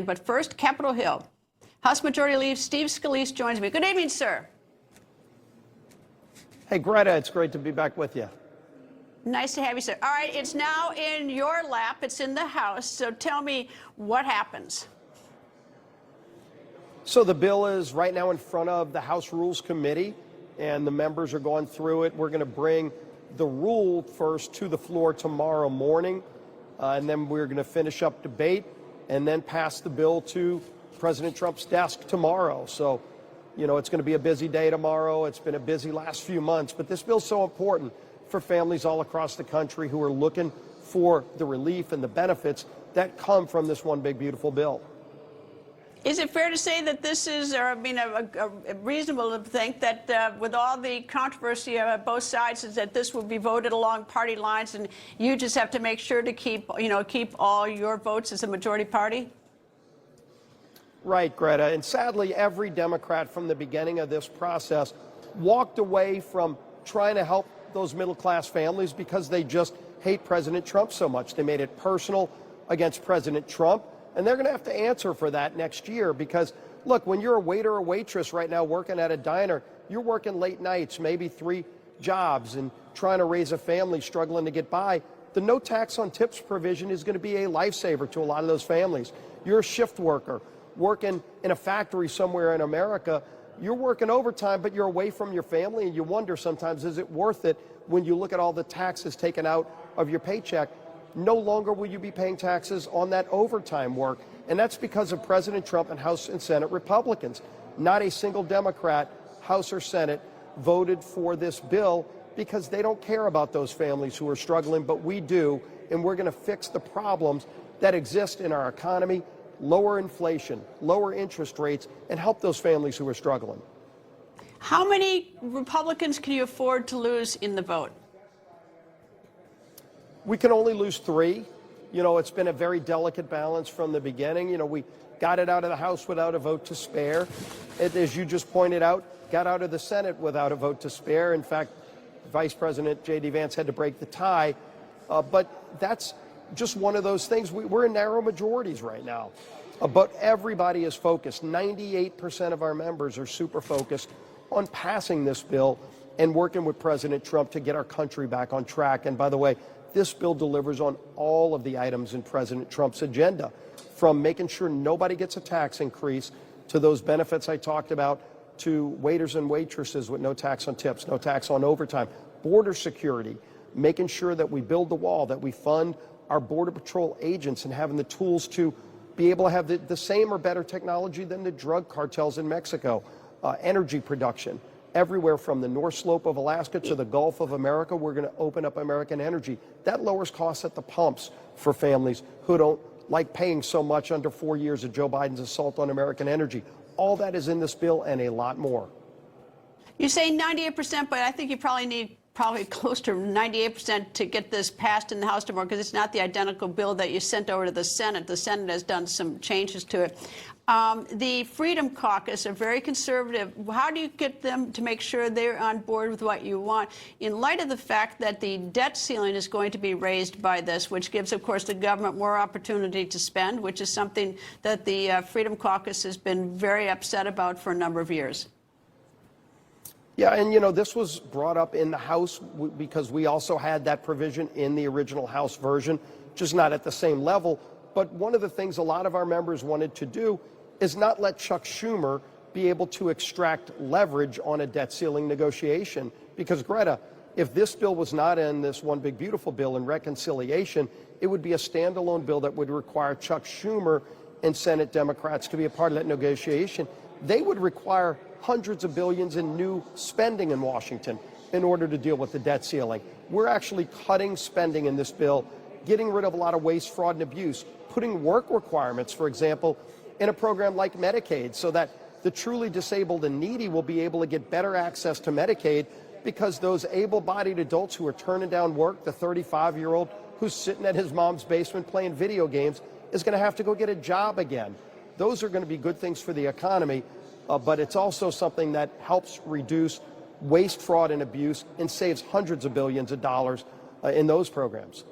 But first, Capitol Hill. House Majority Leader Steve Scalise joins me. Good evening, sir. Hey, Greta, it's great to be back with you. Nice to have you, sir. All right, it's now in your lap. It's in the House. So tell me what happens. So the bill is right now in front of the House Rules Committee, and the members are going through it. We're going to bring the rule first to the floor tomorrow morning, and then we're going to finish up debate and then pass the bill to President Trump's desk tomorrow. So, you know, it's going to be a busy day tomorrow. It's been a busy last few months, but this bill's so important for families all across the country who are looking for the relief and the benefits that come from this one big, beautiful bill. Is it fair to say that this is, or I mean, reasonable to think that with all the controversy on both sides, is that this will be voted along party lines, and you just have to make sure to keep all your votes as a majority party? Right, Greta. And sadly, every Democrat from the beginning of this process walked away from trying to help those middle-class families because they just hate President Trump so much. They made it personal against President Trump. And they're going to have to answer for that next year because, look, when you're a waiter or waitress right now working at a diner, you're working late nights, maybe 3 jobs, and trying to raise a family, struggling to get by. The no tax on tips provision is going to be a lifesaver to a lot of those families. You're a shift worker working in a factory somewhere in America. You're working overtime, but you're away from your family, and you wonder sometimes, is it worth it when you look at all the taxes taken out of your paycheck? No longer will you be paying taxes on that overtime work. And that's because of President Trump and House and Senate Republicans. Not a single Democrat, House or Senate, voted for this bill because they don't care about those families who are struggling, but we do, and we're going to fix the problems that exist in our economy, lower inflation, lower interest rates, and help those families who are struggling. How many Republicans can you afford to lose in the vote? We can only lose 3. You know, it's been a very delicate balance from the beginning. You know, we got it out of the House without a vote to spare. It, as you just pointed out, got out of the Senate without a vote to spare. In fact, Vice President J.D. Vance had to break the tie. But that's just one of those things. We're in narrow majorities right now. But everybody is focused. 98% of our members are super focused on passing this bill and working with President Trump to get our country back on track. And by the way, this bill delivers on all of the items in President Trump's agenda, from making sure nobody gets a tax increase to those benefits I talked about, to waiters and waitresses with no tax on tips, no tax on overtime, border security, making sure that we build the wall, that we fund our Border Patrol agents and having the tools to be able to have the same or better technology than the drug cartels in Mexico, energy production. Everywhere from the North Slope of Alaska to the Gulf of America, we're going to open up American energy. That lowers costs at the pumps for families who don't like paying so much under 4 years of Joe Biden's assault on American energy. All that is in this bill and a lot more. You say 98%, but I think you probably need close to 98% to get this passed in the House tomorrow, because it's not the identical bill that you sent over to the Senate. The Senate has done some changes to it. The Freedom Caucus are very conservative. How do you get them to make sure they're on board with what you want, in light of the fact that the debt ceiling is going to be raised by this, which gives, of course, the government more opportunity to spend, which is something that the Freedom Caucus has been very upset about for a number of years? Yeah, and you know, this was brought up in the House because we also had that provision in the original House version, just not at the same level. But one of the things a lot of our members wanted to do is not let Chuck Schumer be able to extract leverage on a debt ceiling negotiation. Because, Greta, if this bill was not in this one big beautiful bill in reconciliation, it would be a standalone bill that would require Chuck Schumer and Senate Democrats to be a part of that negotiation. They would require hundreds of billions in new spending in Washington in order to deal with the debt ceiling. We're actually cutting spending in this bill, getting rid of a lot of waste, fraud, and abuse, putting work requirements, for example, in a program like Medicaid, so that the truly disabled and needy will be able to get better access to Medicaid, because those able-bodied adults who are turning down work, the 35-year-old who's sitting at his mom's basement playing video games, is going to have to go get a job again. Those are going to be good things for the economy, but it's also something that helps reduce waste, fraud, and abuse and saves hundreds of billions of dollars in those programs.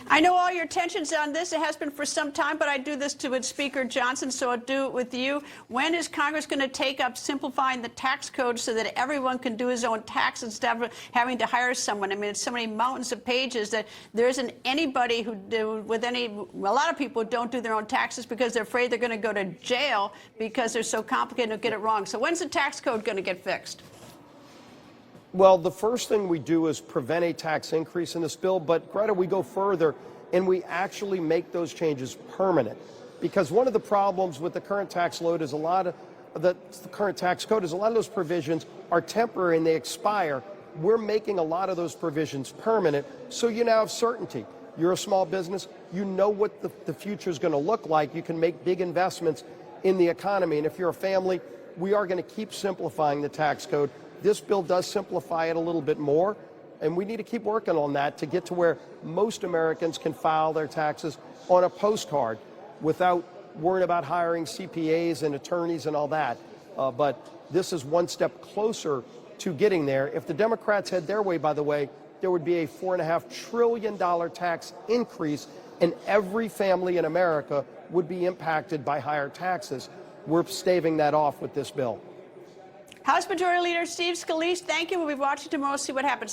I know all your attention's on this. It has been for some time, but I do this with Speaker Johnson, so I'll do it with you. When is Congress going to take up simplifying the tax code so that everyone can do his own tax instead of having to hire someone? I mean, it's so many mountains of pages that there isn't anybody who a lot of people don't do their own taxes because they're afraid they're going to go to jail because they're so complicated and get it wrong. So when's the tax code going to get fixed? Well, the first thing we do is prevent a tax increase in this bill, but Greta, we go further and we actually make those changes permanent. Because one of the problems with the current tax load is a lot of the current tax code is a lot of those provisions are temporary and they expire. We're making a lot of those provisions permanent, so you now have certainty. You're a small business, you know what the future is going to look like. You can make big investments in the economy, and if you're a family, we are going to keep simplifying the tax code. This bill does simplify it a little bit more, and we need to keep working on that to get to where most Americans can file their taxes on a postcard without worrying about hiring CPAs and attorneys and all that. But this is one step closer to getting there. If the Democrats had their way, by the way, there would be a $4.5 trillion tax increase, and every family in America would be impacted by higher taxes. We're staving that off with this bill. House Majority Leader Steve Scalise, thank you. We'll be watching tomorrow to see what happens.